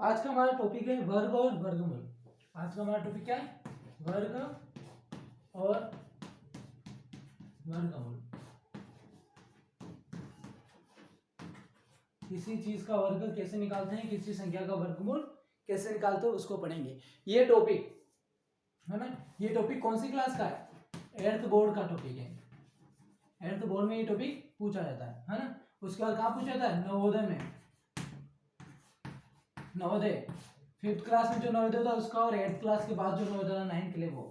आज का हमारा टॉपिक है वर्ग और वर्गमूल। आज का हमारा टॉपिक क्या है? वर्ग और वर्गमूल। किसी चीज का वर्ग कैसे निकालते हैं, किसी संख्या का वर्गमूल कैसे निकालते हैं, उसको पढ़ेंगे। ये टॉपिक है ना, ये टॉपिक कौन सी क्लास का है? 8th बोर्ड का टॉपिक है। 8th बोर्ड में ये टॉपिक पूछा जाता है ना। उसके बाद कहाँ पूछा जाता है? नवोदय में। नवोदय 5th क्लास में जो नवोदय था उसका, और 8th क्लास के बाद जो नवोदय था 9th के लिए वो।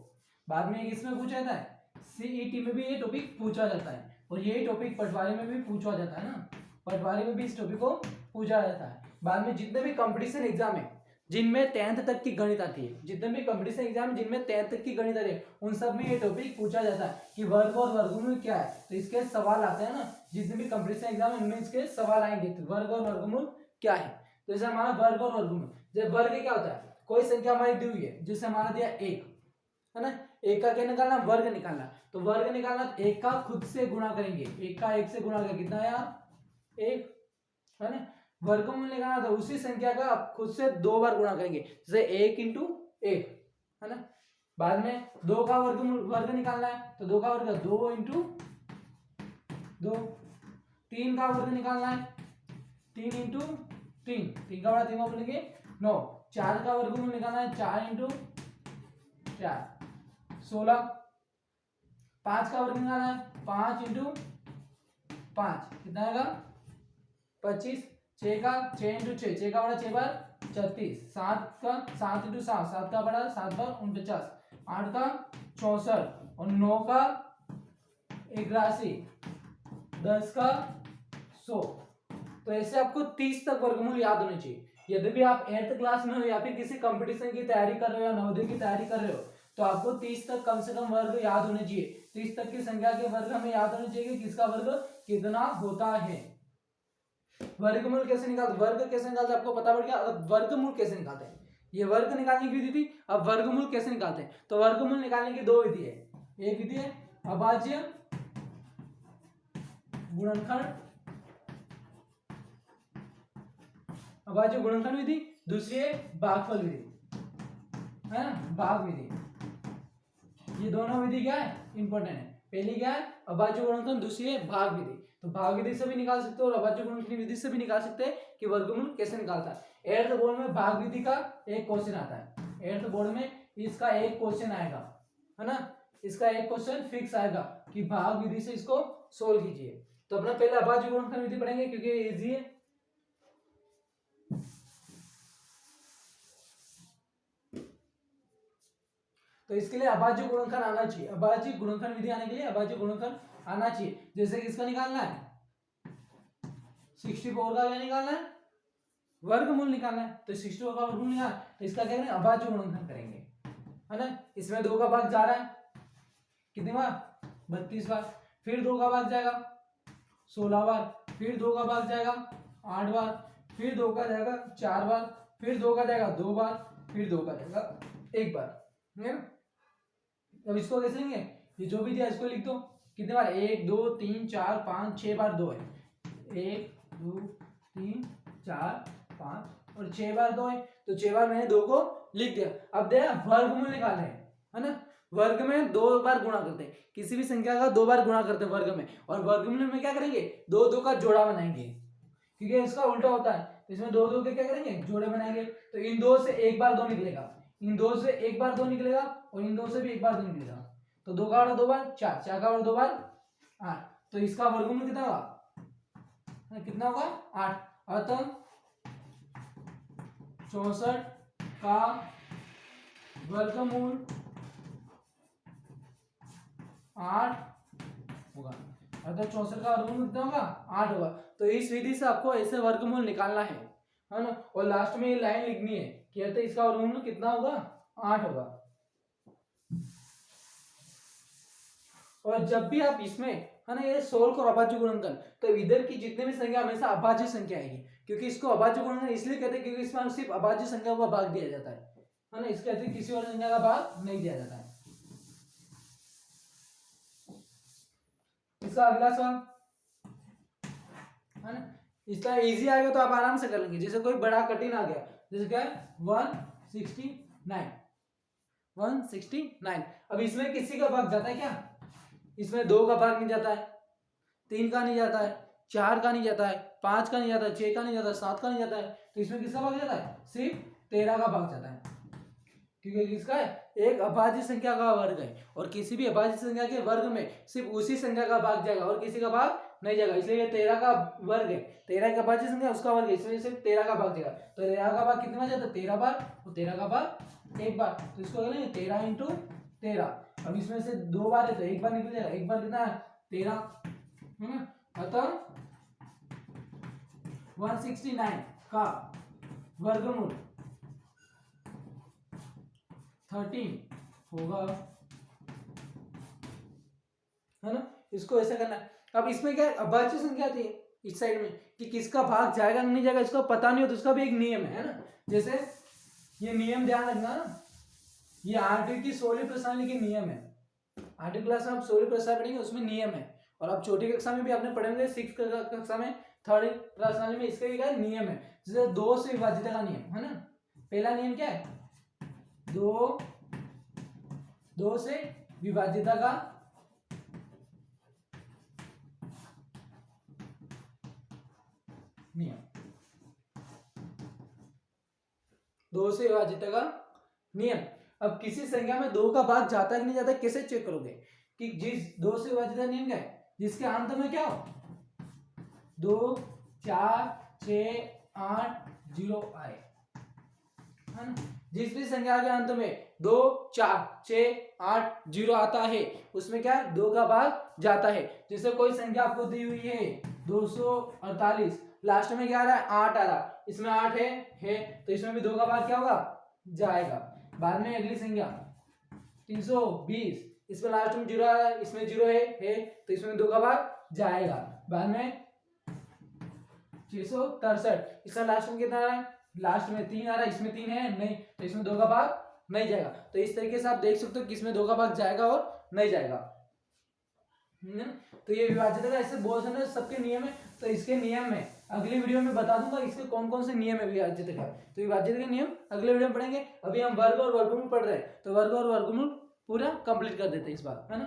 बाद में इसमें पूछा जाता है, सीईटी में भी ये टॉपिक पूछा जाता है, और ये टॉपिक पटवारी में भी पूछा जाता है ना। पटवारी में भी इस टॉपिक को पूछा जाता है। बाद में जितने भी कंपटीशन एग्जाम है जिनमें 10th तक की गणित आती है, जितने भी कंपटीशन एग्जाम है जिनमें 10th तक की गणित आती है, उन सब में ये टॉपिक पूछा जाता है कि वर्ग और वर्गमूल क्या है। तो इसके सवाल आते हैं ना, जितने भी कंपटीशन एग्जाम है उनमें इसके सवाल आएंगे, तो वर्ग और वर्गमूल क्या है। तो जैसे हमारा वर्ग और वर्गमूल, जब वर्ग क्या होता है? कोई संख्या हमारी दी हुई है, जैसे हमारा दिया 1 है ना। 1 का क्या निकालना? वर्ग निकालना। तो वर्ग निकालना, 1 का खुद से गुणा करेंगे। 1 का 1 से गुणा करके कितना आया? 1 है ना। वर्गमूल निकालना था, उसी संख्या का आप खुद से 2 बार गुणा करेंगे, जैसे 1 इंटू 1 है ना। बाद में 2 का वर्ग निकालना है, तो 2 का वर्ग 2 इंटू 2। 3 का वर्ग निकालना है, 3 इंटू 3, 3 का बड़ा 3 का बोलेंगे 9। 4 का वर्गमूल निकालना है, 4 इंटू 4 16। 5 का वर्ग निकालना है, 5 इंटू 5 कितना आएगा? 25। 6 का 6 इंटू 6, 6 का बड़ा 6 बार 36। 7 का 7 इंटू 7, 7 का बड़ा 7 बार 49। 8 का 64, और 9 का 81, 10 का 100। तो ऐसे आपको 30 तक वर्गमूल याद होने चाहिए। यदि भी आप 8th क्लास में हो या फिर किसी कंपटीशन की तैयारी कर रहे हो या नवोदय की तैयारी कर रहे हो, तो आपको 30 तक कम से कम वर्ग याद होने चाहिए। 30 तक की संख्या के वर्ग हमें याद होने चाहिए कि किसका वर्ग कितना होता है। वर्गमूल कैसे निकालते, वर्ग कैसे निकालते आपको पता पड़ गया। अब वर्गमूल कैसे निकालते हैं, ये वर्ग निकालने की विधि थी। अब वर्गमूल कैसे निकालते हैं, तो वर्गमूल निकालने की 2 विधि है। एक विधि है अभाज्य गुणनखंड, अभाज्य गुणनखंड विधि। दूसरी है भागफल विधि, है ना, भाग विधि। ये दोनों विधि क्या है? इंपॉर्टेंट है। पहली क्या है? अभाज्य गुणनखंड, दूसरी है भाग विधि। तो भाग विधि से भी निकाल सकते हो और अभाज्य गुणनखंड विधि से भी निकाल सकते हैं कि वर्गमूल कैसे निकालता है। 8th बोर्ड में भाग विधि का एक क्वेश्चन आता है। 8th बोर्ड में इसका एक क्वेश्चन आएगा, है ना। इसका एक क्वेश्चन फिक्स आएगा कि भाग विधि से इसको सोल्व कीजिए। तो अपना पहले अभाज्य गुणनखंड विधि पढ़ेंगे क्योंकि ये इजी है। तो इसके लिए अभाज्य गुणनखंड आना चाहिए। अभाज्य गुणनखंड विधि आने के लिए अभाज्य गुणनखंड आना चाहिए। जैसे कि इसका निकालना है 64 का क्या निकालना है? वर्गमूल निकालना है। तो 64 का वर्गमूल निकालना, तो इसका क्या करेंगे? अभाज्य गुणनखंड करेंगे, है ना। इसमें 2 का भाग जा रहा है, कितनी बार? 32 बार। फिर 2 का भाग जाएगा 16 बार। फिर 2 का भाग जाएगा 8 बार। फिर 2 का जाएगा 4 बार। फिर 2 का जाएगा 2 बार। फिर 2 का जाएगा 1 बार, है ना। अब इसको कैसे लेंगे? ये जो भी दिया इसको लिख दो। कितने बार? 1 2 3 4 5 6 बार 2 है। 1 2 3 4 5 और 6 बार 2 है, तो 6 बार मैंने 2 को लिख दिया। अब देखा वर्गमूल निकालना है ना। वर्ग में 2 बार गुणा करते हैं, किसी भी संख्या का 2 बार गुणा करते हैं वर्ग में। और वर्गमूल में क्या करेंगे? 2 2 का जोड़ा बनाएंगे, क्योंकि इसका उल्टा होता है। तो इसमें 2 2 के क्या करेंगे? जोड़े बनाएंगे। तो इन 2 से एक बार 2 निकलेगा, इन 2 से एक बार 2 निकलेगा, और इन 2 से भी एक बार 2 निकलेगा। तो 2 का बड़ा 2 बार 4, 4 का बड़ा 2 बार 8। तो इसका वर्गमूल कितना होगा? कितना होगा? 8। अतः 64 का वर्गमूल 8 होगा। अतः 64 का वर्गमूल कितना होगा? 8 होगा। तो इस विधि से आपको ऐसे वर्गमूल निकालना है ना। और लास्ट में ये लाइन लिखनी है कि अतः इसका वर्गमूल कितना होगा? 8 होगा। और जब भी आप इसमें, है ना, ये सोल्व करो अभाज्य गुणनखंड, तो इधर की जितने भी संख्या हमेशा अभाज्य संख्या आएगी, क्योंकि इसको अभाज्य गुणनखंड इसलिए कहते हैं क्योंकि इसमें सिर्फ अभाज्य संख्या का भाग दिया जाता है ना। इसके अतिरिक्त किसी और संख्या का भाग नहीं दिया जाता है। इसका अगला सवाल, है ना, इसका इजी आएगा तो आप आराम से कर लेंगे। जैसे कोई बड़ा कठिन आ गया, जैसे क्या है 169, 169। अब इसमें किसी का भाग जाता है क्या? इसमें 2 का भाग नहीं जाता है, 3 का नहीं जाता है, 4 का नहीं जाता है, 5 का नहीं जाता है, 6 का नहीं जाता है, 7 का नहीं जाता है। तो इसमें किसका भाग जाता है? सिर्फ 13 का भाग जाता है, क्योंकि किसका है? एक अभाज्य संख्या का वर्ग है, और किसी भी अभाज्य संख्या के वर्ग में सिर्फ उसी संख्या का भाग जाएगा और किसी का भाग नहीं जाएगा। इसलिए ये 13 का वर्ग है, 13 एक अभाज्य संख्या उसका वर्ग है, इसलिए सिर्फ 13 का भाग जाएगा। तो 13 का भाग कितना जाता है? 13 बार, और 13 का भाग एक बार, तो इसको बोलेंगे 13 इंटू 13। अब इसमें से 2 बार है तो एक बार निकल जाएगा, एक बार कितना है? 13, है ना। अतः 169 का वर्गमूल 13 होगा, है ना। इसको ऐसा करना है। अब इसमें क्या अभाज्य संख्या थी इस साइड में कि किसका भाग जाएगा नहीं जाएगा इसका पता नहीं हो, तो उसका भी एक नियम है ना। जैसे ये नियम ध्यान रखना ना, ये 8वीं की 16वीं प्रश्नावली के नियम है। 8वीं क्लास में आप 16वीं प्रश्नावली पढ़ेंगे, उसमें नियम है। और आप छोटी कक्षा में भी आपने पढ़ेंगे, 6th कक्षा में 3rd प्रश्नावली में इसका क्या नियम है। जैसे 2 से विभाज्यता का नियम है ना। पहला नियम क्या है? 2 से विभाज्यता का नियम, 2 से विभाज्यता का नियम। अब किसी संख्या में 2 का भाग जाता है कि नहीं जाता, कैसे चेक करोगे? कि जिस 2 से विभाज्यता नियम क्या है? जिसके अंत में क्या हो? 2 4 6 8 0 आए, है ना। जिस भी संख्या के अंत में 2 4 6 8 0 आता है उसमें क्या है? 2 का भाग जाता है। जैसे कोई संख्या आपको दी हुई है 248, लास्ट में क्या आ रहा है? 8 आ रहा है, इसमें 8 है तो इसमें भी 2 का भाग क्या होगा? जाएगा। बाद में अगली संख्या 320, इसमें लास्ट में 0 आ रहा है, इसमें 0 है तो इसमें 2 का भाग जाएगा। बाद में 663, इसका लास्ट में कितना आ रहा है? लास्ट में 3 आ रहा है, इसमें 3 है नहीं, तो इसमें 2 का भाग नहीं जाएगा। तो इस तरीके से आप देख सकते हो किसमें 2 का भाग जाएगा और नहीं जाएगा। तो ये विभाज्यता का ऐसे बहुत सारे सबके नियम है। तो इसके नियम में अगली वीडियो में बता दूंगा इसके कौन कौन से नियम है विभाज्यता का। तो विभाज्यता के नियम अगले वीडियो में पढ़ेंगे। अभी हम वर्ग और वर्गमूल पढ़ रहे हैं, तो वर्ग और वर्गमूल पूरा कंप्लीट कर देते हैं इस बार, है ना।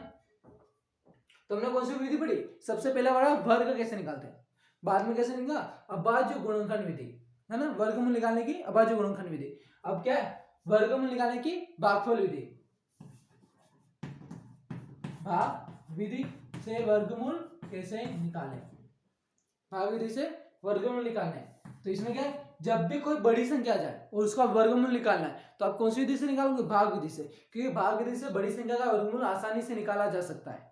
तो हमने कौन सी विधि पढ़ी? सबसे पहला वाला वर्ग कैसे निकालते हैं, बाद में कैसे निकाला? अभाज्य गुणनखंड विधि, है ना। वर्गमूल निकालने की अभाज्य गुणनखंड विधि। अब क्या है? वर्गमूल निकालने की भागफल विधि। भाग विधि से वर्गमूल कैसे निकालें? भाग विधि से वर्गमूल निकालना है। तो इसमें क्या है? जब भी कोई बड़ी संख्या आ जाए और उसका वर्गमूल निकालना है तो आप कौन सी विधि से निकालोगे? भाग विधि से, क्योंकि भाग विधि से बड़ी संख्या का वर्गमूल आसानी से निकाला जा सकता है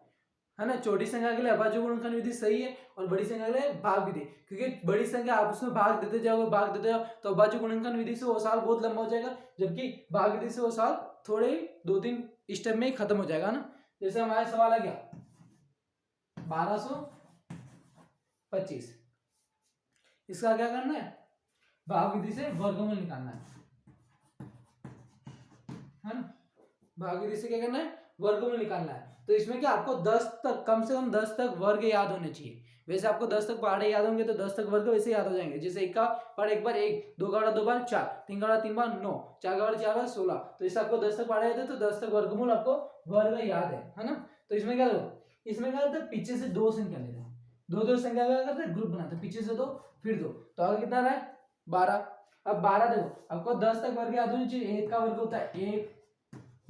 ना। छोटी संख्या के लिए अभाज्य गुणनखंड विधि सही है और बड़ी संख्या के लिए भाग विधि, क्योंकि बड़ी संख्या आप उसमें भाग देते जाओ तो अभाज्य गुणनखंड विधि से वो साल बहुत लंबा हो जाएगा, जबकि भाग विधि से वो साल थोड़े 2-3 स्टेप में ही खत्म हो जाएगा ना। जैसे हमारा सवाल आ गया 1225, इसका क्या करना है? भाग विधि से वर्गमूल निकालना है ना। भाग विधि से क्या करना है? वर्गमूल निकालना है। तो इसमें क्या आपको 10 तक, कम से कम 10 तक वर्ग याद होने चाहिए। वैसे आपको 10 तक पहाड़े याद होंगे तो 10 तक वर्ग वैसे याद हो जाएंगे। जैसे 1 का पहाड़ 1 बार 1, 2 का पहाड़ 2 बार 4, 3 का पहाड़ 3 बार 9, 4 का पहाड़ 4 बार 16। तो इससे आपको 10 तक पहाड़े याद है तो 10 तक वर्गमूल आपको वर्ग याद है ना। तो इसमें क्या करो? इसमें क्या करते हैं? पीछे से 2 संख्या लेते हैं, 2 संख्या क्या करते हैं? ग्रुप बनाते हैं, पीछे से 2 फिर 2, तो आगे कितना रहा है? 12। अब 12 देखो, आपको 10 तक वर्ग याद होनी चाहिए। 1 का वर्ग होता है 1,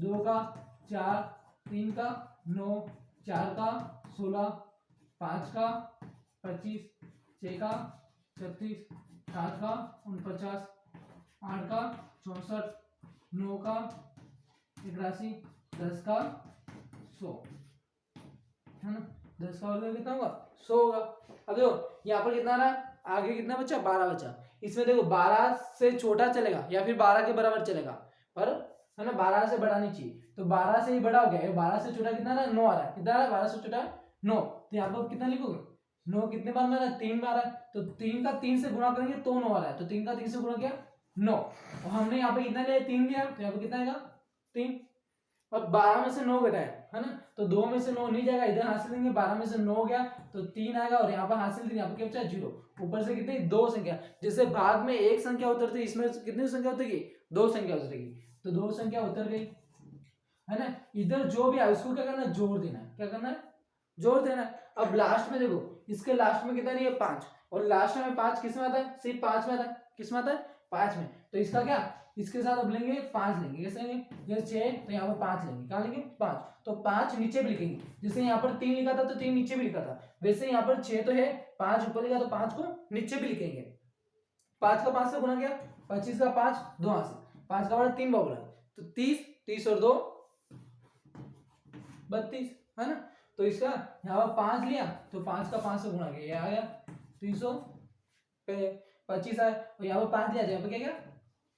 2 का 4, 3 का 9, 4 का 16, 5 का 25, 6 का 36, 7 का 49, 8 का 64, 9 का 81, 10 का 100, है ना। 10 का वर्ग कितना होगा? 100 होगा। अब देखो यहाँ पर कितना रहा? आगे कितना बचा? 12 बचा। इसमें देखो 12 से छोटा चलेगा या फिर 12 के बराबर चलेगा, पर है ना 12 से बढ़ा नहीं चाहिए। तो 12 से ही बड़ा हो गया, 12 से छोटा कितना रहा? 9 आ रहा है। कितना आ रहा है? 12 से छोटा 9। तो यहाँ पर कितना लिखोगे? 9 कितने बार में आ रहा है? 3 बार आ रहा है। तो 3 का 3 से गुणा करेंगे तो 9 आ रहा है। तो 3 का 3 से गुणा किया 9, और हमने यहाँ पे कितना लिया? 3 लिया, तो यहाँ पे कितना आएगा? 3। अब 12 में से 9 घटाए है ना, तो 2 में से 9 नहीं जाएगा, इधर हासिल देंगे, 12 में से 9 गया तो 3 आएगा, और यहाँ पर हासिल देंगे, यहाँ पर क्या बचा 0, ऊपर से कितनी 2 संख्या, जैसे भाग में एक संख्या उतरती है, इसमें कितनी संख्या उतरेगी 2 संख्या उतरेगी, तो 2 संख्या उतर गई है ना। इधर जो भी है उसको क्या करना है, जोड़ देना है, क्या करना है, जोड़ देना है। अब लास्ट में देखो, इसके लास्ट में कितना नहीं है 5, और लास्ट में 5 किस में आता है, सिर्फ 5 में आता है, किस में आता है 5 में, तो इसका क्या, इसके साथ अब लेंगे 5 लेंगे, कैसे लेंगे, जैसे 6 तो यहाँ पर 5 लेंगे, कहाँ लेंगे 5, तो 5 नीचे भी लिखेंगे, जैसे यहाँ पर 3 लिखा था तो 3 नीचे भी लिखा था, वैसे यहाँ पर 6 तो है, 5 ऊपर लिखा तो 5 को नीचे भी लिखेंगे। 5 का 5 से गुना किया, 25 का 5 2 हासिल, 5 का बड़ा 3 बाबू तो 30, 30 और 2 32 है ना। तो इसका यहाँ पर 5 लिया तो 5 का 5 से गुणा किया, ये आ गया 325 आया, और यहाँ पर 5 लिया, यहाँ पर क्या गया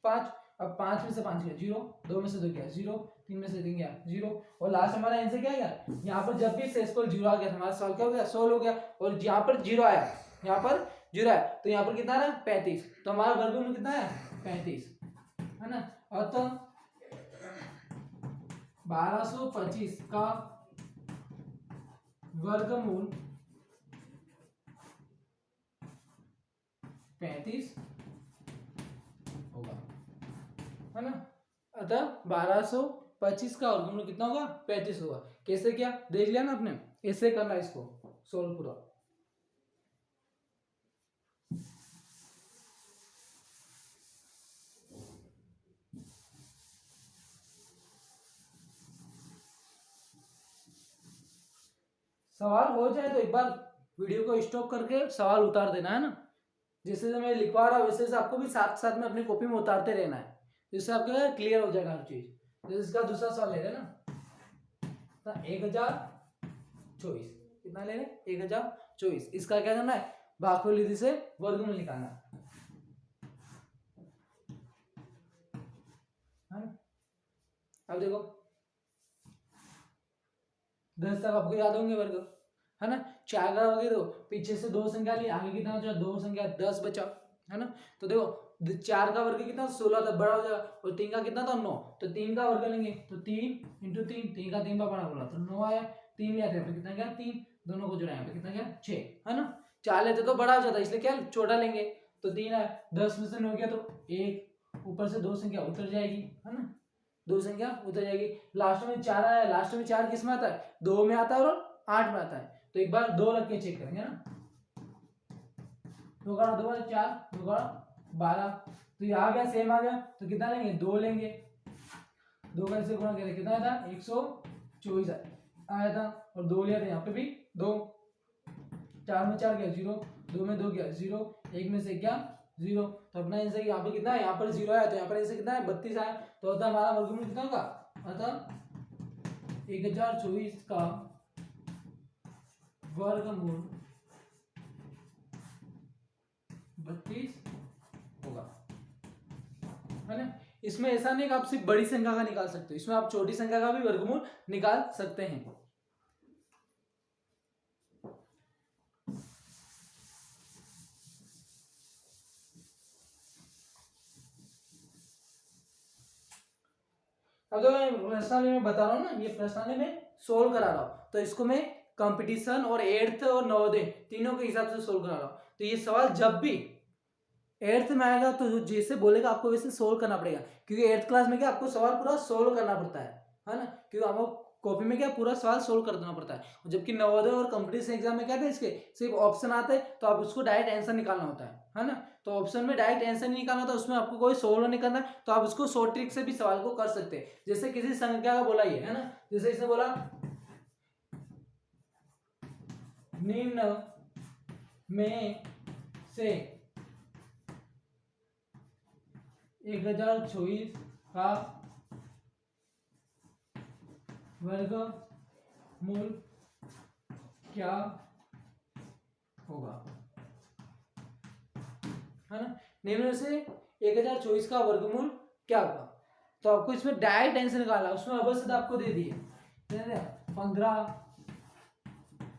5, अब 5 में से 5 गया 0, 2 में से 2 गया 0, 3 में से 3 गया 0, और लास्ट हमारा आंसर क्या गया, यहाँ पर जब भी शेषफल 0 आ गया हमारा सवाल क्या हो गया, सोल्व हो गया, और यहाँ पर 0 आया, यहाँ पर 0 आया, तो यहाँ पर कितना है 35, तो हमारा वर्गमूल कितना है 35 है ना। और तो 1225 का वर्गमूल 35 होगा है ना। अतः 1225 का वर्गमूल कितना होगा 35 होगा। कैसे क्या देख लिया ना आपने, ऐसे करना है इसको सोल्व पूरा। सवाल हो जाए तो एक बार वीडियो को स्टॉप करके सवाल उतार देना है ना, जैसे मैं लिखवा रहा हूँ वैसे से आपको भी साथ साथ में अपनी कॉपी में उतारते रहना है, जिससे आपको क्लियर हो जाएगा हर चीज। जैसे इसका दूसरा सवाल ले रहे ना, 1024 कितना ले रहे 1024, इसका क्या करना है भागफल विधि से वर्गमूल निकालना है ना। अब देखो 10 तक आपको याद होंगे वर्ग है ना, 4 का वर्ग दो, पीछे से 2 संख्या ली, आगे कितना बचा 2 संख्या 10 बचा है ना। तो देखो 4 का वर्ग कितना 16 था, बड़ा हो जाएगा, और 3 का कितना था 9, तो 3 का वर्ग लेंगे तो 3 × 3, 3 का 3 बार बड़ा बोला तो 9 आया, 3 लिया था कितना गया 3, दोनों को जोड़ा कितना गया 6 है ना। 4 लेते तो बड़ा हो जाता, इसलिए क्या छोटा लेंगे, तो 3 आया, 10 में से 9 गया तो 1, ऊपर से 2 संख्या उतर जाएगी है ना, 2 संख्या उतर जाएगी, लास्ट में 4 आया, लास्ट में 4 किस में आता है 2 में आता है और 8 में आता है, तो एक बार 2 रख के चेक करेंगे ना, 2 का 2 4, 2 का 12, तो ये आ गया सेम आ गया, तो कितना लेंगे 2 लेंगे, 2 का इसे गुणा करें कितना था 124 आया था, और 2 लिया था यहाँ पे भी 2, 4 में 4 गया 0, 2 में 2 गया 0, 1 में से क्या 0, तो अपना आंसर यहाँ पे कितना है, यहाँ पर 0 आया तो यहाँ पर आंसर कितना है 32 आया, तो अतः हमारा वर्गमूल कितना होगा, अतः 1024 का वर्गमूल 32 होगा है ना। इसमें ऐसा नहीं कि आप सिर्फ बड़ी संख्या का निकाल सकते हो, इसमें आप छोटी संख्या का भी वर्गमूल निकाल सकते हैं। अब तो मैं प्रश्नावली में बता रहा हूँ ना, ये प्रश्नावली में सोल्व करा रहा हूँ, तो इसको मैं कंपटीशन और 8th और नवोदय तीनों के हिसाब से सोल्व करा रहा हूँ। तो ये सवाल जब भी 8th में आएगा तो जैसे बोलेगा आपको वैसे सोल्व करना पड़ेगा, क्योंकि 8th क्लास में क्या आपको सवाल पूरा सोल्व करना पड़ता है ना, क्योंकि आपको कॉपी में क्या पूरा सवाल सोल्व कर देना पड़ता है, जबकि नवोदय और कंपटीशन एग्जाम में क्या था इसके सिर्फ ऑप्शन आते हैं, तो आप उसको डायरेक्ट आंसर निकालना होता है ना। तो ऑप्शन में डायरेक्ट आंसर नहीं निकालना होता, उसमें आपको कोई सोल्व नहीं करना, तो आप उसको शॉर्ट ट्रिक से भी सवाल को कर सकते हैं। जैसे किसी संख्या का बोला ये है ना, जैसे इसने बोला निम्न में से 1024 का वर्गमूल क्या होगा है ना। निम्न में से 1024 का वर्गमूल क्या होगा, तो आपको इसमें डायरेक्ट आंसर निकालना, उसमें अवश्य आपको दे दिए 15,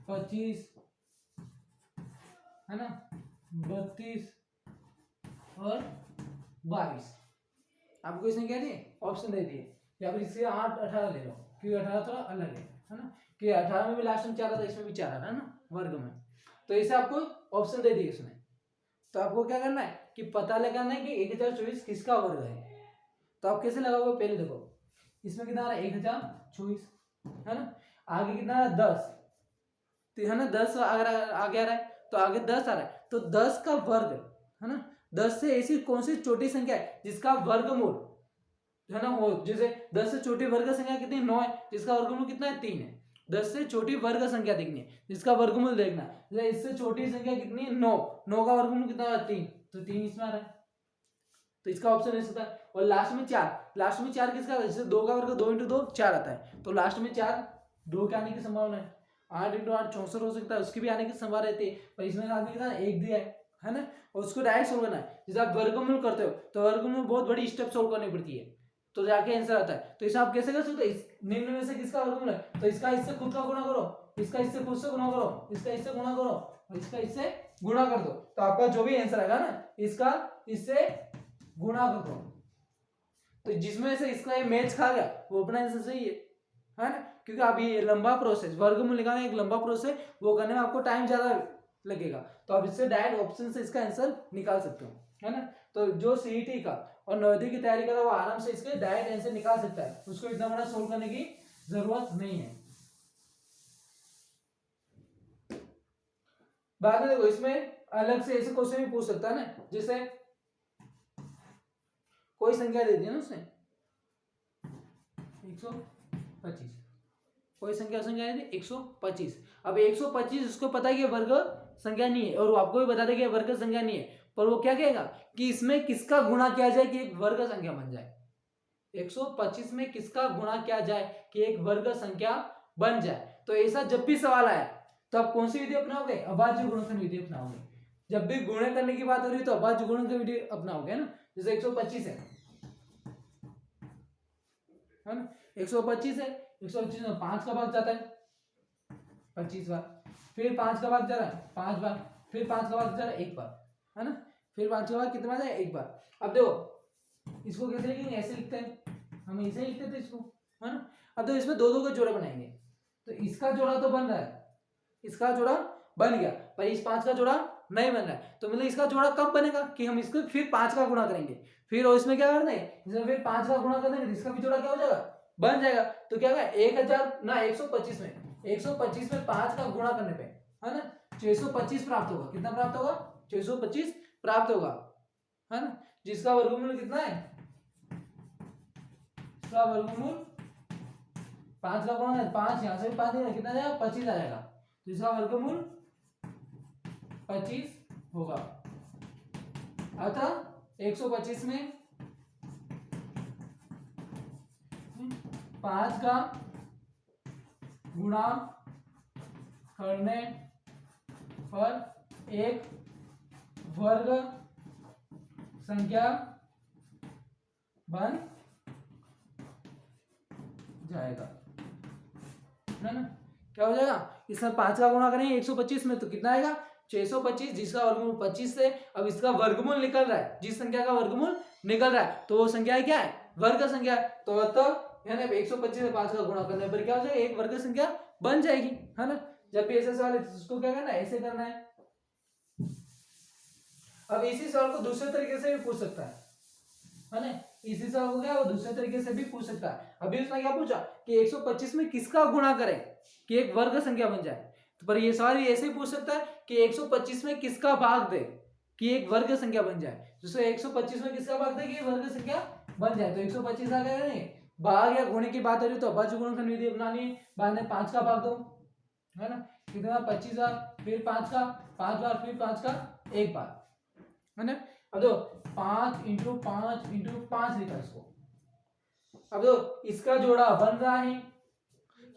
25 है ना, 32 और 22 आपको इसने क्या दिए ऑप्शन दे दिए, या फिर इससे 8 18 ले लो, क्योंकि 18 थोड़ा अलग है ना, कि 18 में भी लास्ट में 4 आता है, इसमें भी 4 आता है ना वर्ग में। तो इसे आपको ऑप्शन दे दिए इसमें, तो आपको क्या करना है कि पता लगाना है कि 1024 किसका वर्ग है। तो आप कैसे लगाओगे, पहले देखो इसमें कितना आ रहा है 1024 है ना, आगे कितना आ रहा है 10, तो है ना 10 अगर आगे आ रहा है तो आगे 10 आ रहा है, तो 10 का वर्ग है ना, 10 से ऐसी कौन सी छोटी संख्या है जिसका वर्गमूल है ना हो, जैसे 10 से छोटी वर्ग संख्या कितनी 9 है, जिसका वर्गमूल कितना है 3 है। 10 से छोटी वर्ग संख्या देखनी है जिसका वर्गमूल देखना है, जैसे इससे छोटी संख्या कितनी है 9, 9 का वर्गमूल कितना है 3, तो 3 इसमें आ रहा है, तो इसका ऑप्शन है सकता है। और लास्ट में 4, लास्ट में 4 किसका, जैसे 2 का वर्ग 2 × 2 4 आता है, तो लास्ट में 4 2 के आने की संभावना है, 8 × 8 64 हो सकता है, उसकी भी आने की संभावना रहती है, पर इसमें आदमी कितना एक दिया है ना, और उसको डायरेक्ट सोल्व करना है। जैसे आप वर्गमूल करते हो तो वर्गमूल बहुत बड़ी स्टेप सोल्व करनी पड़ती है, तो जाके आंसर आता है। तो इसे आप कैसे कर सकते हो, इस निम्न में से किसका वर्गमूल है, तो इसका इससे खुद का गुणा करो, इसका इससे खुद से गुणा करो, इसका इससे गुणा करो, और इसका इससे गुणा कर दो, तो आपका जो भी आंसर आएगा ना इसका इससे गुणा कर दो, तो जिसमें से इसका ये मैच खा गया वो अपना आंसर सही है ना, क्योंकि अभी ये लंबा प्रोसेस वर्गमूल निकालना एक लंबा प्रोसेस, वो करने में आपको टाइम ज्यादा लगेगा, तो आप इससे डायरेक्ट ऑप्शन से इसका आंसर निकाल सकते हो, है ना। तो जो सीईटी का और नवोदय की तैयारी कर रहा है वो आराम से इसके डायरेक्ट आंसर निकाल सकता है, उसको इतना बड़ा सोल्व करने की जरूरत नहीं है। बाद में देखो इसमें अलग से ऐसे क्वेश्चन भी पूछ सकता है ना, जैसे कोई संख्या दे दी है ना उसने 125, कोई संख्या है 125, अब 125 उसको पता है कि वर्ग संख्या नहीं है, और वो आपको भी बता देगा कि वर्ग संख्या नहीं है, पर वो क्या कहेगा कि इसमें किसका गुणा किया जाए कि एक वर्ग संख्या बन जाए, 125 में किसका गुणा किया जाए कि एक वर्ग संख्या बन जाए। तो ऐसा जब भी सवाल आया तो आप कौन सी विधि अपनाओगे, अभाज्य गुणनखंड विधि अपनाओगे, जब भी गुणा करने की बात हो रही है तो अभाज्य गुणनखंड विधि अपनाओगे ना, जैसे 125 है ना, 125 है, 125 में 5 का भाग जाता है 25 बार, फिर 5 का भाग जा रहा है 5 बार, फिर 5 का भाग जा रहा है 1 बार, है ना, फिर 5 का भाग कितना बार है 1 बार। अब देखो इसको कैसे लिखेंगे, ऐसे लिखते हैं, हम ऐसे लिखते थे इसको, है ना। अब देखो इसमें दो दो का जोड़ा बनाएंगे, तो इसका जोड़ा तो बन रहा है, इसका जोड़ा बन गया, पर इस 5 का जोड़ा नहीं बन रहा है, तो मतलब इसका जोड़ा कब बनेगा कि हम इसको फिर 5 का गुणा करेंगे, फिर और इसमें क्या करना है, इसमें फिर 5 का गुणा कर देंगे, इसका भी जोड़ा क्या हो जाएगा बन जाएगा, तो क्या होगा 1000 ना 125 में 125 में 5 का गुणा करने पे है ना 625 प्राप्त होगा, कितना प्राप्त होगा 625 प्राप्त होगा, है ना, जिसका वर्गमूल कितना है, इसका वर्गमूल 5 का गुणा है 5, यहां से भी 5 देगा कितना जाएगा 25 आ जाएगा, तो इसका वर्गमूल 25 होगा। अतः 125 में 5 का गुणा करने पर एक वर्ग संख्या बन जाएगा, है ना, क्या हो जाएगा, इसमें 5 का गुणा करेंगे 125 में तो कितना आएगा 625, जिसका वर्गमूल 25 से, अब इसका वर्गमूल निकल रहा है, जिस संख्या का वर्गमूल निकल रहा है तो वो संख्या क्या है वर्ग संख्या, तो अतः है ना 125 में 5 का गुणा करने पर क्या हो जाएगा एक वर्ग संख्या बन जाएगी, है ना। जब भी ऐसे सवाल है उसको क्या करना है ऐसे करना है। अब इसी सवाल को दूसरे तरीके से भी पूछ सकता है ना, इसी सवाल को क्या वो दूसरे तरीके से भी पूछ सकता है। अभी उसने क्या पूछा कि 125 में किसका गुणा करें कि एक वर्ग संख्या बन जाए, तो पर ये सवाल ऐसे ही पूछ सकता है कि 125 में किसका भाग दे कि एक वर्ग संख्या बन जाए, जैसे 125 में किसका भाग दे कि वर्ग संख्या बन जाए, तो 125 आ गया नहीं, भाग या गुणे की बात हो रही तो अभाज्य गुणनखंड विधि अपनानी है, बाद में 5 का भाग दो, है ना, कितना 25 बार, फिर 5 का 5 बार, फिर 5 का 1 बार, है ना। अब दो 5 × 5 × 5 लिखा इसको, अब दो इसका जोड़ा बन रहा है,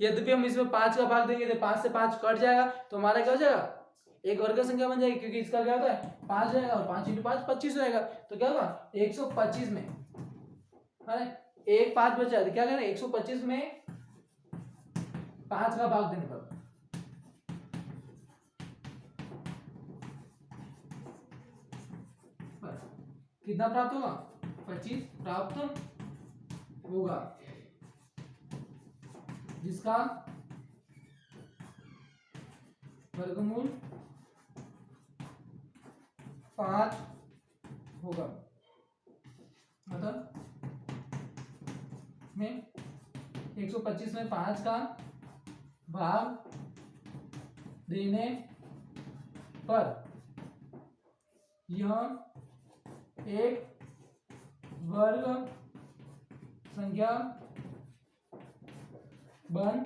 यद्यपि हम इसमें 5 का भाग देंगे तो 5 से 5 कट जाएगा, तो हमारा क्या हो जाएगा एक वर्ग संख्या बन जाएगी, क्योंकि इसका क्या होता है 5 जाएगा और 5 × 5 25 होएगा, तो क्या होगा 125 में, है ना, एक 5 बचा, तो क्या करें 125 में 5 का भाग देने पर कितना प्राप्त होगा 25 प्राप्त होगा। जिसका वर्गमूल 5 होगा, मतलब में 125 में 5 का भाग देने पर यह एक वर्ग संख्या बन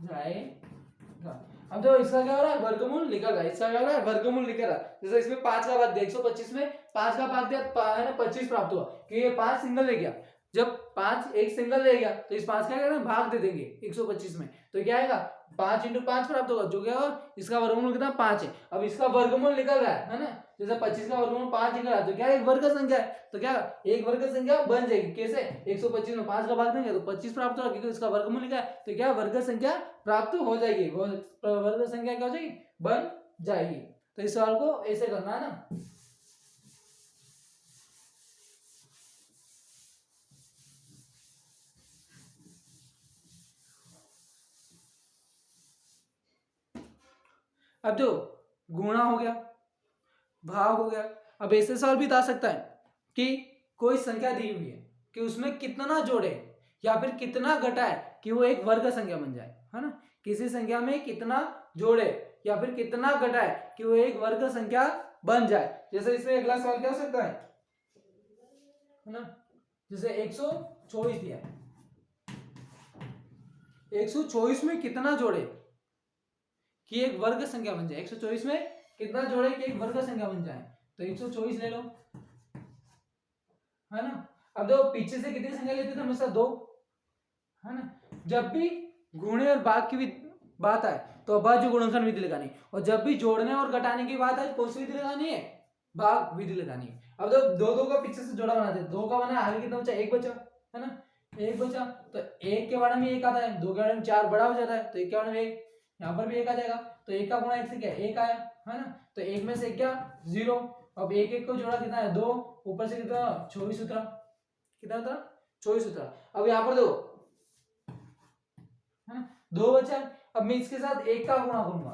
जाएगा। अब देखो इसका क्या हो रहा है, वर्गमूल निकल रहा है, इसका क्या हो रहा है, वर्गमूल निकल रहा है। जैसे इसमें 5 का भाग दिया, 125 में 5 का भाग दिया है ना, 25 प्राप्त हुआ कि ये 5 सिंगल ले गया। जब 5 एक सिंगल ले गया तो इस 5 का क्या करना, भाग दे देंगे 125 में, तो क्या आएगा 5 × 5 प्राप्त होगा, जो क्या होगा, इसका वर्गमूल कितना 5 है। अब इसका वर्गमूल निकल रहा है ना, जैसे 25 का वर्गमूल 5 निकल रहा है, तो क्या एक वर्ग संख्या है, तो क्या एक वर्ग संख्या बन जाएगी। कैसे, 125 में 5 का भाग देंगे तो 25 प्राप्त होगा, क्योंकि इसका वर्गमूल निकला है, तो क्या वर्ग संख्या प्राप्त हो जाएगी, वर्ग संख्या क्या हो जाएगी, बन जाएगी। तो इस सवाल को ऐसे करना है ना। अब जो गुणा हो गया, भाग हो गया, अब ऐसे सवाल भी आ सकता है कि कोई संख्या दी हुई है कि उसमें कितना जोड़े या फिर कितना घटाए कि वो एक वर्ग संख्या बन जाए, है ना। किसी संख्या में कितना जोड़े या फिर कितना घटाए कि वो एक वर्ग संख्या बन जाए। जैसे इसमें अगला सवाल क्या हो सकता है ना, जैसे 124 दिया है, 124 में कितना जोड़े कि एक वर्ग संख्या बन जाए, 124 में कितना जोड़े कि एक वर्ग संख्या बन जाए, तो 124 ले लो, है ना। अब देखो पीछे से कितनी संख्या लेते थे, हमेशा 2, है ना। जब भी गुणे और भाग की बात आए तो अभाज्य गुणनखंड विधि लगानी, और जब भी जोड़ने और घटाने की बात आए कौन सी विधि लगानी है, भाग विधि लगानी है। अब तो 2 का पीछे से जोड़ा बनाते हैं, 2 का बना, आगे कितना बचा, 1 बचा, है ना, 1 बचा, तो 1 के बारे में 1 आता है, 2 के बारे में 4 बड़ा हो जाता है, तो 1 के बारे में 1, यहाँ पर भी 1 आ जाएगा, तो 1 का गुणा 1 से क्या, 1 आया, है ना, तो 1 में से क्या 0। अब 1 को जोड़ा कितना है 2, ऊपर से कितना 24 उतरा, कितना था 24 उतरा। अब यहाँ पर देखो, है ना, 2 बचा। अब मैं इसके साथ 1 का गुणा करूंगा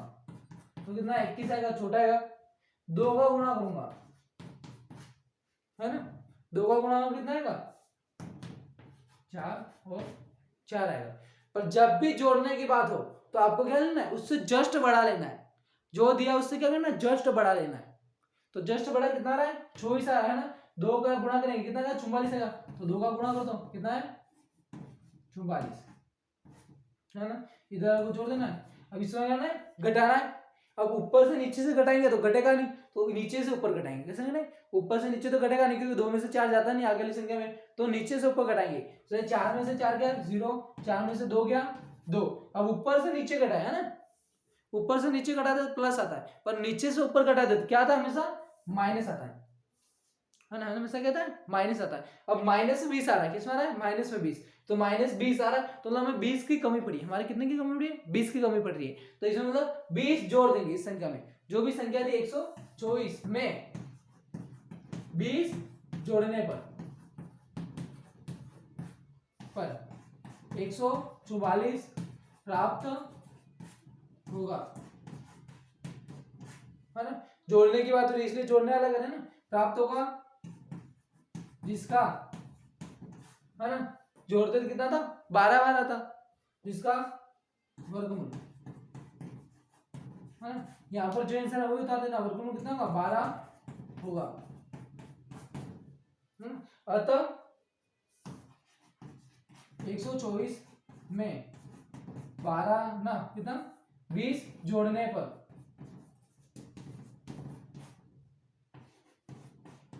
तो कितना 21 आएगा, छोटा आएगा। 2 का गुणा करूंगा, है ना, 2 का गुणा कितना आएगा 4 और 4 आएगा। पर जब भी जोड़ने की बात हो तो आपको क्या लेना है, उससे जस्ट बढ़ा लेना है, जो दिया उससे क्या करना है, जस्ट बढ़ा लेना है। तो जस्ट बढ़ा कितना रहा है 24 आ रहा है ना, 2 का गुणा करेंगे कितना आएगा 44 आएगा, तो 2 का गुणा कर दो कितना है 44, है ना, इधर को जोड़ देना है। अब इसमें करना है घटाना है। अब ऊपर से नीचे से घटाएंगे तो घटेगा नहीं, तो नीचे से ऊपर घटाएंगे, कैसे घटाएंगे, ऊपर से नीचे तो घटेगा नहीं क्योंकि 2 में से 4 जाता नहीं आगे वाली संख्या में, तो नीचे से ऊपर घटाएंगे। तो 4 में से 4 गया 0, 4 में से 2 गया 2। अब ऊपर से नीचे घटाया, है ना, ऊपर से नीचे घटा दे तो प्लस आता है, पर नीचे से ऊपर घटा दे तो क्या आता है, हमेशा माइनस आता है ना, हमेशा क्या आता है, माइनस आता है। अब -20 आ रहा है, किसमें आ रहा है, -20, तो -20 आ रहा है, तो हमें 20 की कमी पड़ी, हमारे कितने की कमी पड़ी है, 20 की कमी पड़ रही है। तो इसमें मतलब 20 जोड़ देंगे इस संख्या में, जो भी संख्या थी 124 में 20 जोड़ने पर 144 प्राप्त होगा, है ना। जोड़ने की बात हो रही है इसलिए जोड़ने वाला करें ना, प्राप्त होगा जिसका, है ना, जोड़ते तो कितना था 12 बार आता, जिसका वर्गमूल, है ना, यहाँ पर जो आंसर है वही उतार देना, वर्गमूल कितना होगा 12 होगा। अतः 124 में 12 ना कितना 20 जोड़ने पर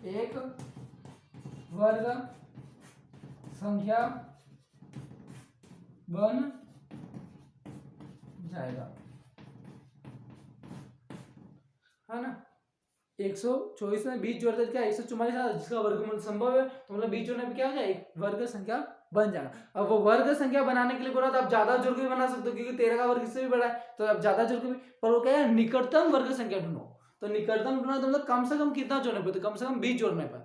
एक वर्ग संख्या बन जाएगा, है ना। 124 में 20 जोड़ते क्या 144 आता, जिसका वर्गमूल संभव है, तो मतलब 20 जोड़ने पे क्या हो जाए एक वर्ग संख्या बन जाएगा। अब वो वर्ग संख्या बनाने के लिए बोला तो आप ज्यादा जोड़ के भी बना सकते हो, क्योंकि 13 का वर्ग इससे भी बड़ा है, तो आप ज्यादा जोड़ के भी, पर वो क्या है निकटतम वर्ग संख्या ढूंढो, तो निकटतम ढूंढना तो मतलब कम से कम कितना जोड़ने पर, तो कम से कम 20 जोड़ने पर,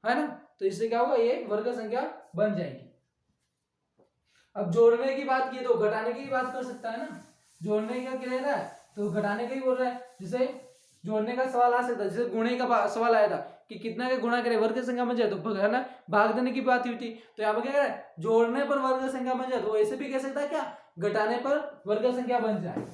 है ना, तो इससे क्या होगा ये वर्ग संख्या बन जाएगी। अब जोड़ने की बात की तो घटाने की बात कर सकता है ना, जोड़ने का क्या रहा है तो घटाने का ही बोल रहा है। जैसे जोड़ने का सवाल आ सकता है, जैसे गुणे का सवाल आया था कि कितना का गुणा करे वर्ग संख्या बन जाए तो है ना, भाग देने की बात हुई थी। तो यहाँ पर क्या कह रहा है, जोड़ने पर वर्ग संख्या बन जाए, तो ऐसे भी कह सकता है क्या, घटाने पर वर्ग संख्या बन जाए,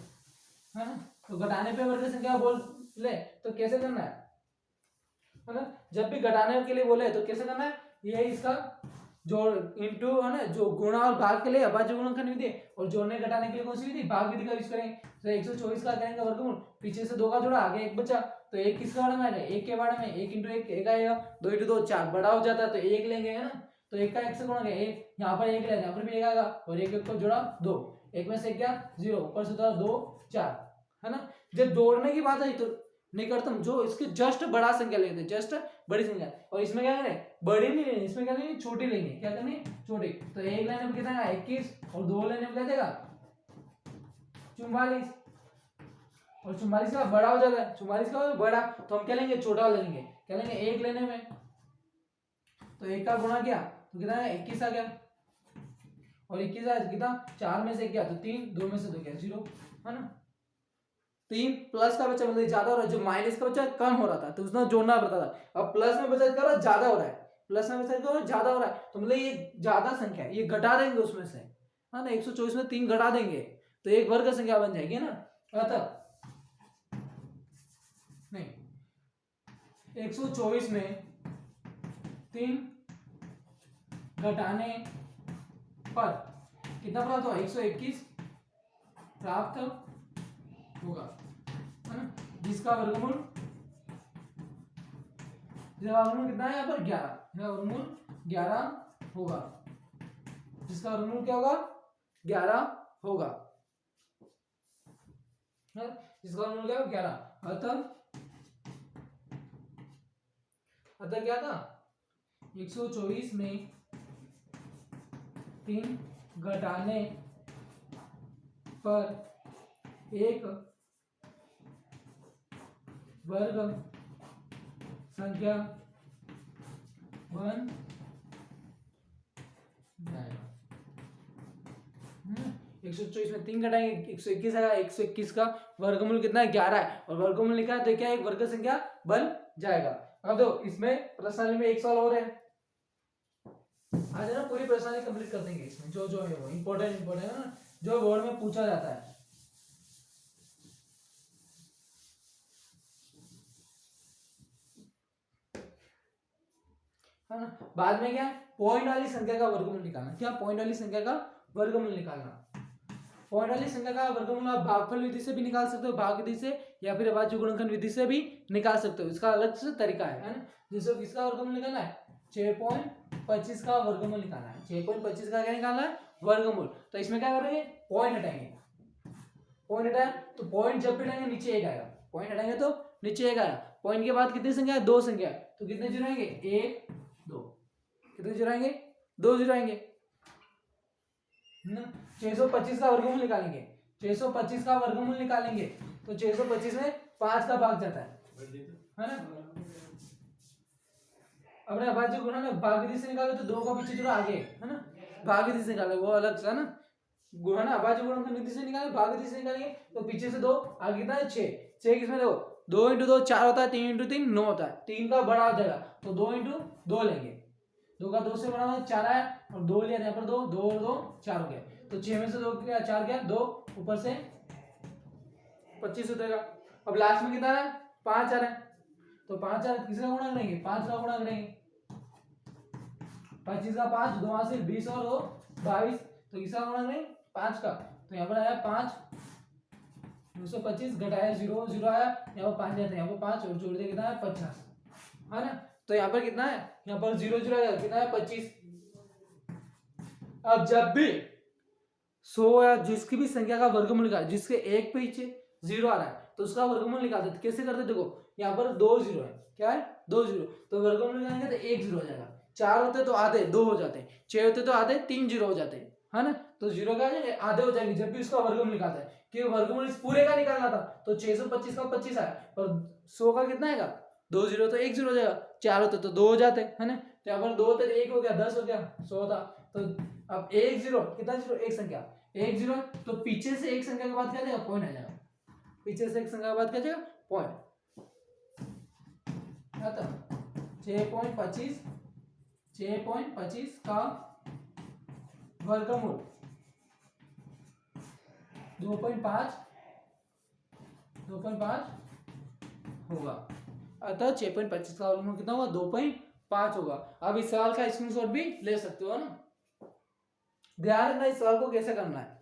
है ना। तो घटाने पे वर्ग संख्या बोल ले तो कैसे करना है ना, जब भी घटाने के लिए बोले तो कैसे करना है, ये इसका जोड़ इंटू है ना, जो गुणा और भाग के लिए अभाज्य गुणनखंड विधि और जोड़ने घटाने के लिए कौन सी विधि, भाग विधि का यूज करेंगे। तो 124 का करेंगे वर्गमूल, पीछे से 2 का जोड़ा, आगे 1 बचा, तो 1 किसके बारे में आएगा, 1 के बारे में, 1 इंटू 1 1 आएगा, 2 इंटू 2 4, बड़ा हो जाता है तो 1 लेंगे, है ना। तो 1 का 1 से गुणा करेंगे, 1 यहाँ पर 1 लेंगे, यहाँ पर भी 1 आएगा, और 1 1 को जोड़ा 2, 1 में से 1 क्या 0, ऊपर से 2 4, है ना। जब जोड़ने की बात आई तो निकटतम जो इसके जस्ट बड़ा संख्या लेते हैं, जस्ट बड़ी संख्या, और इसमें क्या करें, बड़ी नहीं लेनी, इसमें क्या लेनी, छोटी लेंगे, क्या करनी, छोटी। तो 1 लेने में कितना आएगा 21, और 2 लेने में क्या देगा 44, और 44 का बड़ा हो जाता है, 44 का बड़ा, तो हम क्या लेंगे, छोटा लेंगे, क्या लेंगे 1 लेने में, तो 1 का गुणा किया तो कितना है 21 आ गया, और 21 आया कितना 4 में से क्या तो 3, 2 में से 2 क्या 0, है ना। 3 प्लस का बचा मतलब ज्यादा हो रहा है, जो माइनस का बचा कम हो रहा था तो उसने जोड़ना पड़ता था, अब प्लस में बचा कर ज्यादा हो रहा है, प्लस में बचा कर ज्यादा हो रहा है, तो मतलब ये ज्यादा संख्या है, ये घटा देंगे उसमें से, है ना। 124 में 3 घटा देंगे तो एक वर्ग संख्या बन जाएगी ना। अतः नहीं 124 में 3 घटाने पर कितना प्राप्त हुआ 121 प्राप्त होगा, है ना, जिसका वर्गमूल कितना है यहाँ पर 11, वर्गमूल 11 होगा, जिसका वर्गमूल क्या होगा 11 होगा, जिसका वर्गमूल क्या होगा 11। अतः क्या था 124 में 3 घटाने पर एक वर्ग संख्या बन जाएगा। 124 में 3 घटाएंगे 121 आएगा, 121 का वर्गमूल कितना है 11 है, और वर्गमूल लिखा है तो क्या एक वर्ग संख्या बन जाएगा। अब दो इसमें प्रश्नावली में एक सवाल और है, आज है ना पूरी प्रश्नावली कंप्लीट कर देंगे, इसमें जो जो है वो इम्पोर्टेंट है ना, जो बोर्ड में पूछा जाता है ना। बाद में क्या पॉइंट वाली संख्या का वर्गमूल निकालना, क्या पॉइंट वाली संख्या का वर्गमूल निकालना, पॉइंट वाली संख्या का वर्गमूल आप भागफल विधि से भी निकाल सकते हो, भाग विधि से, या फिर अभाज्य गुणनखंड विधि से भी निकाल सकते हो, इसका अलग से तरीका है ना। जैसे किसका वर्गमूल निकालना है 6.25 का वर्गमूल निकालना है, 6.25 का क्या निकालना है वर्गमूल, तो इसमें क्या करेंगे पॉइंट हटाएंगे, पॉइंट हटाया तो पॉइंट जब भी हटाएंगे नीचे एक आएगा, पॉइंट हटाएंगे तो नीचे एक आएगा, पॉइंट के बाद कितनी संख्या है 2 संख्या है, तो कितने जीरो आएंगे 1 2, कितने जीरो आएंगे 2 जीरो आएंगे ना। 625 का वर्गमूल निकालेंगे, 625 का वर्गमूल निकालेंगे तो 625 में 5 का भाग जाता है ना। अपने अभाज्य गुणा में भाग विधि से निकाले तो 2 का पीछे जोड़ा आगे, है ना, भाग विधि से निकाले वो अलग से, है ना, गुणा ना अभाज्य गुणनखंड विधि से निकाले, भाग विधि से निकालेंगे तो पीछे से 2 आगे कितना है 6, 6 किसमें देखो 2 इंटू 2 4 होता है, 3 इंटू 3 9 होता है, 3 का बड़ा हो जाएगा तो 2 इंटू 2 लेंगे, 2 का 2 से बड़ा होगा 4 आया, और 2 लिया यहाँ पर 2 2 और 2 4 हो गया, तो 6 में से 2 क्या 4 गया 2, ऊपर से 25 हो जाएगा। अब लास्ट में कितना है 5 आ रहा है, तो 5 आ किसका गुणा करेंगे 5 का गुणा करेंगे, 25 का 5 2 से 20 और 2 22, तो किसका गुणा करेंगे 5 का, तो यहाँ पर आया 5 225 घटाया 0 0 आया, यहाँ पर 5 जाता है, यहाँ पर 5 और जोड़ दिया कितना है 50, है ना। तो यहाँ पर कितना है यहाँ पर 0 0 आया कितना है 25। अब जब भी 100 या जिसकी भी संख्या का वर्गमूल निकाले, जिसके एक पीछे 0 आ रहा है तो उसका वर्गमूल निकालते हैं, कैसे करते देखो यहाँ पर 2 0 है, क्या है 2 0, तो वर्गमूल निकालेंगे तो 1 0 हो जाएगा, 4 होते तो आधे 2 हो जाते हैं, 6 होते तो आधे 3 0 हो जाते हैं, है ना, तो 0 का आधे हो जाएंगे जब भी उसका वर्गमूल निकालता है, कि वर्गमूल इस पूरे का निकालना था तो 625 का 25 आया, और 100 का कितना आएगा 2 0 तो 1 0 हो जाएगा, 4 होते तो 2 हो जाते, है ना, तो यहाँ पर 2 तो 1 हो गया, 10 हो गया, 100 था। तो अब 1 0 कितना, 0 एक संख्या, 1 0 तो पीछे से एक संख्या के बाद क्या जाएगा, पॉइंट आ जाएगा। पीछे से एक संख्या के बाद क्या जाएगा, पॉइंट। आता 6.25 का वर्गमूल 2.5 होगा। अतः 6.25 का वर्गमूल कितना होगा, 2.5 होगा। अब इस सवाल का स्क्रीनशॉट भी ले सकते हो ना। ध्यान रखना इस सवाल को कैसे करना है।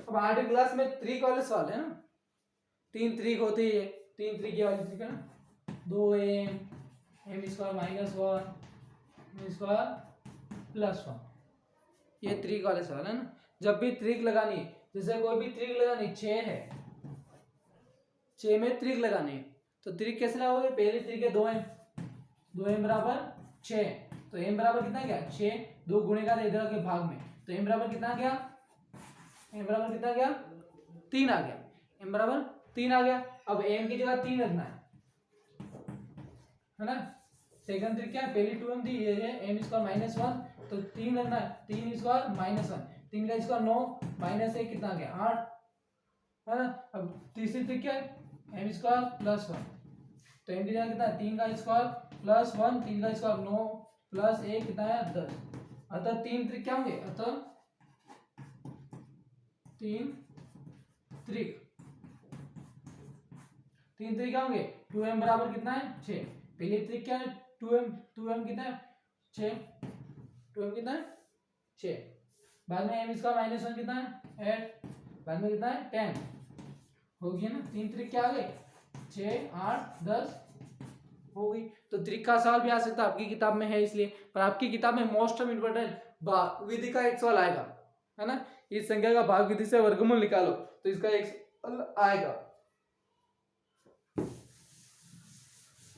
अब 8वीं क्लास में त्रिक वाले सवाल है ना, 3 त्रिक होती है, 3 त्रिक वाली त्रिक है ना, 2m m² minus 1 m² plus 1, ये त्रिक वाले सवाल है ना। जब भी त्रिक लगानी है, जैसे कोई भी त्रिक लगानी, 6 है, 6 में त्रिक लगानी है, तो त्रिक कैसे लगाओगे, पहली त्रिक है 2m बराबर 6, तो m बराबर कितना गया 6, 2 गुणेगा इधर के भाग में, तो m बराबर कितना गया, m बराबर कितना गया 3 आ गया, m बराबर 3 आ गया। अब m की जगह 3 रखना है ना। सेकंड ट्रिक क्या है, पहली 2m थी, ये है m² माइनस 1, तो 3 रखना है, 3² माइनस 1, 3 का स्क्वायर 9 माइनस 1 कितना गया 8 है ना। अब तीसरी ट्रिक क्या है, m² प्लस 1, तो m की जगह कितना है, 3 का स्क्वायर प्लस 1, 3 का स्क्वायर 9 प्लस 1 कितना है 10। अतः 3 ट्रिक क्या होंगे, अतः 3 त्रिक क्या होंगे, 2m बराबर कितना है 6, पहली त्रिक क्या है 2m कितना है 6, 2m कितना है 6, बाद में m² माइनस 1 कितना है 8, बाद में कितना है 10 हो गया ना। 3 त्रिक क्या आ गए 6 8 10 हो गई। तो त्रिक का सवाल भी आ सकता है, आपकी किताब में है इसलिए, पर आपकी किताब में मोस्ट ऑफ इम्पोर्टेंट विधि का एक सवाल आएगा है ना। इस संख्या का भाग विधि से वर्गमूल निकालो, तो इसका एक सवाल आएगा।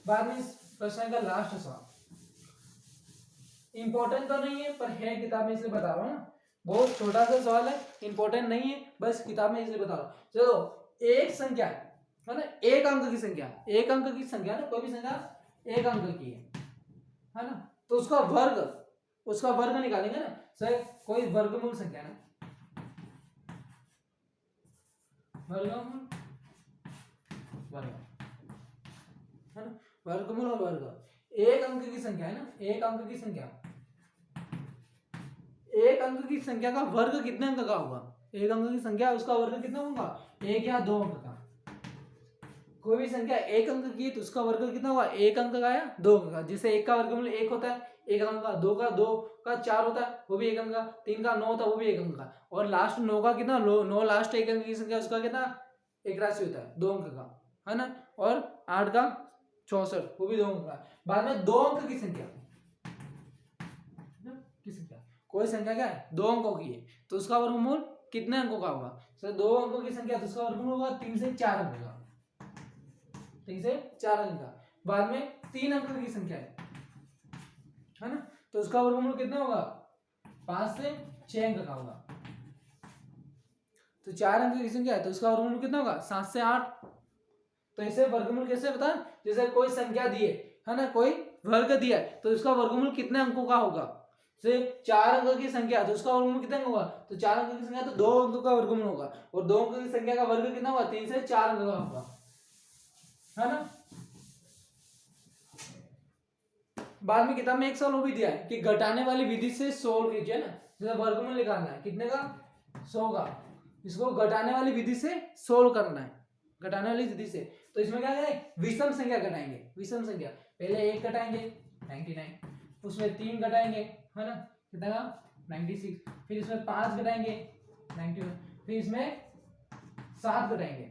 बाद में इस प्रश्न का लास्ट सवाल इंपॉर्टेंट तो नहीं है, पर है किताब में इसलिए बता रहा हूँ ना, बहुत छोटा सा सवाल है, इंपॉर्टेंट नहीं है, बस किताब में इसलिए बता रहा हूँ। चलो, एक संख्या है ना, एक अंक की संख्या, एक अंक की संख्या ना, कोई भी संख्या एक अंक की है ना, तो उसका वर्ग निकालेंगे ना सर, कोई वर्गमूल संख्या ना, वर्गमूल है ना, वर्गमूल और वर्ग, एक अंक की संख्या है ना, एक अंक की संख्या, एक अंक की संख्या का वर्ग कितने अंक का होगा, एक अंक की संख्या उसका वर्ग कितना होगा, एक या दो अंक का। कोई भी संख्या एक अंक की है तो उसका वर्ग कितना होगा, एक अंक का या दो अंक का। जिसे एक का वर्गमूल एक होता है एक अंक का, दो का 4 होता है वो भी एक अंक का, 3 का 9 होता है वो भी एक अंक का, और लास्ट 9 का कितना, 9 लास्ट एक अंक की संख्या उसका कितना एक राशि होता है 2 अंक का है ना, और 8 का 64 वो भी 2 अंक का। बाद में 2 अंक की संख्या, कोई संख्या क्या है 2 अंकों की है तो उसका वर्गमूल कितने अंकों का होगा, सर 2 अंकों की संख्या तो उसका वर्गमूल होगा 3 से 4 अंक का, 3 से 4 अंक का। बाद में 3 अंक की संख्या है ना, तो उसका वर्गमूल कितना होगा 5 से 6 अंक का होगा। तो 4 अंक की संख्या है तो उसका वर्गमूल कितना होगा 7 से 8। तो इसे वर्गमूल कैसे बता, जैसे कोई संख्या दी है ना, कोई वर्ग दिया है तो उसका वर्गमूल कितने अंकों का होगा, से 4 अंक की संख्या तो उसका वर्गमूल कितना होगा, तो 4 अंक की संख्या तो 2 अंकों का वर्गमूल होगा, और 2 अंक की संख्या का वर्ग कितना होगा 3 से 4 अंक का होगा है ना। बाद में किताब में एक सवाल वो भी दिया है कि घटाने वाली विधि से सोल्व कीजिए ना, जैसे वर्गमूल निकालना है कितने का 100 का, इसको घटाने वाली विधि से सोल्व करना है, घटाने वाली विधि से। तो इसमें क्या करेंगे, विषम संख्या घटाएंगे, विषम संख्या पहले 1 घटाएंगे 99, उसमें 3 घटाएंगे है ना कितना का 96, फिर इसमें 5 घटाएंगे 91, फिर इसमें 7 घटाएंगे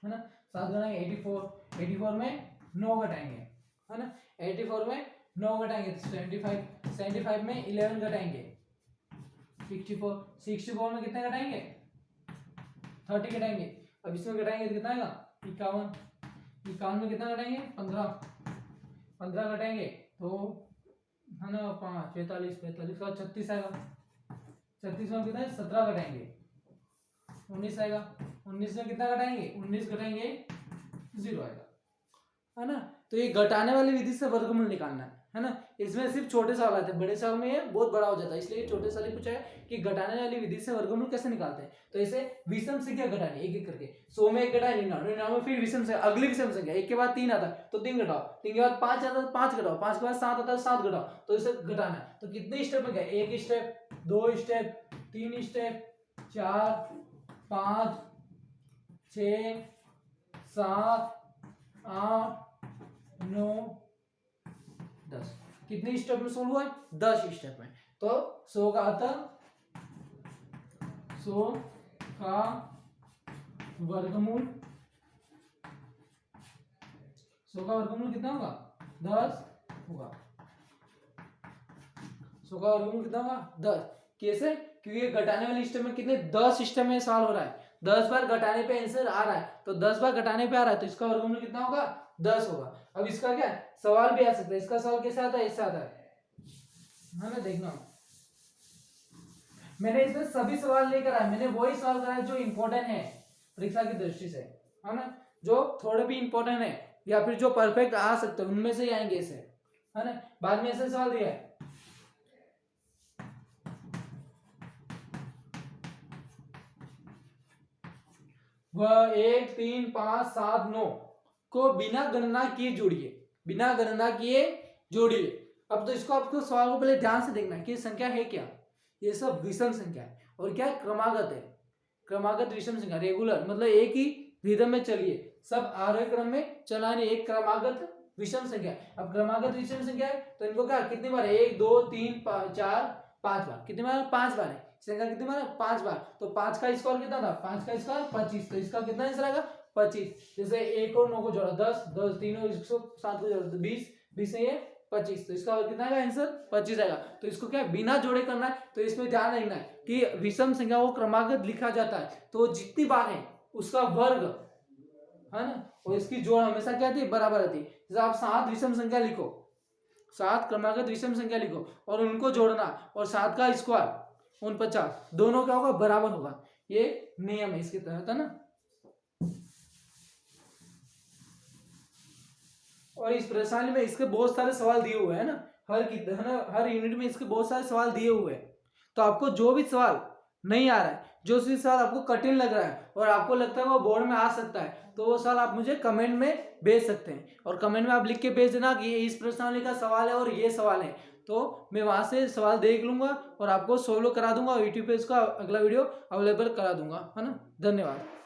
है ना, 7 घटाएंगे 84, 84 में 9 घटाएंगे है ना, 84 में 9 घटाएंगे 75, 75 में 11 घटाएंगे 64, 64 में कितने घटाएंगे 30 घटाएंगे। अब इसमें घटाएंगे तो कितना आएगा 51, 51 में कितना घटाएंगे 15, 15 घटाएंगे तो है ना 5 45 45 का 36 आएगा 36 में कितना है 17 घटाएंगे 19 आएगा। 19 में कितना घटाएंगे 19 घटाएंगे 0 आएगा, है ना। तो ये घटाने वाली विधि से वर्गमूल निकालना है ना। इसमें सिर्फ छोटे सवाल आते हैं, बड़े सवाल में ये बहुत बड़ा हो जाता है, इसलिए छोटे सवाल पूछा है कि घटाने वाली विधि से वर्गमूल कैसे निकालते हैं। तो इसे विषम संख्या घटानी एक एक करके, 100 में 1 घटाए 99 में फिर विषम संख्या, अगली विषम संख्या, 1 के बाद 3 आता है तो 3 घटाओ, 3 के बाद 5 आता है 5 घटाओ, 5 के बाद 7 आता है 7 घटाओ, तो इसे घटाना है। तो कितने स्टेप में गए, 1 स्टेप, 2 स्टेप, 3 स्टेप, 4 5 6 7 8 9 10, कितने स्टेप में सोल्व हुआ है 10 स्टेप में। तो 100 का आता 100 का वर्गमूल, 100 का वर्गमूल कितना होगा 10 होगा। 100 का वर्गमूल कितना होगा 10। कैसे, क्योंकि घटाने वाली स्टेप में कितने 10 स्टेप में सॉल्व हो रहा है, 10 बार घटाने पे आंसर आ रहा है, तो 10 बार घटाने पे आ रहा है तो इसका वर्गमूल कितना होगा 10 होगा। अब इसका क्या सवाल भी आ सकता है, इसका सवाल कैसे आता है, इससे आता है ना। देखना मैंने इसमें सभी सवाल लेकर आया, मैंने वही सवाल कराया जो इंपॉर्टेंट है परीक्षा की दृष्टि से, है ना, जो थोड़े भी इंपॉर्टेंट है या फिर जो परफेक्ट आ सकते हैं उनमें से ही आएंगे इसे, है ना। बाद में ऐसे सवाल दिया है वह 1 3 5 7 9 को बिना गणना किए जोड़िए, बिना गणना किए जोड़िए। अब तो इसको आपको सवाल को पहले ध्यान से देखना है कि संख्या है क्या, ये सब विषम संख्या है और क्या क्रमागत है, क्रमागत विषम संख्या, रेगुलर मतलब एक ही रिदम में चलिए, सब आरोही क्रम में चलाने, एक क्रमागत विषम संख्या। अब क्रमागत विषम संख्या है तो इनको क्या कितनी बार 1 2 3 4 5 बार, कितनी बार 5 बार है, संख्या कितनी बार 5 बार, तो 5 का स्क्वायर कितना था 5 का स्क्वायर 25, तो इसका कितना आंसर आएगा 25। जैसे 1 और 9 को जोड़ा 10, 10 3 और 107 को जोड़ा 20, 20 से ये 25, तो इसका कितना आएगा आंसर 25 आएगा। तो इसको क्या बिना जोड़े करना है, तो इसमें ध्यान रखना है कि विषम संख्या को क्रमागत लिखा जाता है तो जितनी बार है उसका वर्ग, है ना, और इसकी जोड़ हमेशा क्या आती है बराबर आती है। जैसे आप 7 विषम संख्या लिखो, 7 क्रमागत विषम संख्या लिखो और उनको जोड़ना, और 7 का स्क्वायर 49, दोनों क्या होगा बराबर होगा, ये नियम है इसके तहत, है ना। और इस प्रश्नावली में इसके बहुत सारे सवाल दिए हुए हैं ना, हर यूनिट में इसके बहुत सारे सवाल दिए हुए हैं। तो आपको जो भी सवाल नहीं आ रहा है, जो भी सवाल आपको कठिन लग रहा है और आपको लगता है वो बोर्ड में आ सकता है, तो वो सवाल आप मुझे कमेंट में भेज सकते हैं, और कमेंट में आप लिख के भेज देना कि ये इस प्रश्नावली का सवाल है और ये सवाल है, तो मैं वहां से सवाल देख लूंगा और आपको सोल्व करा दूंगा और यूट्यूब पे इसका अगला वीडियो अवेलेबल करा दूंगा, है ना। धन्यवाद।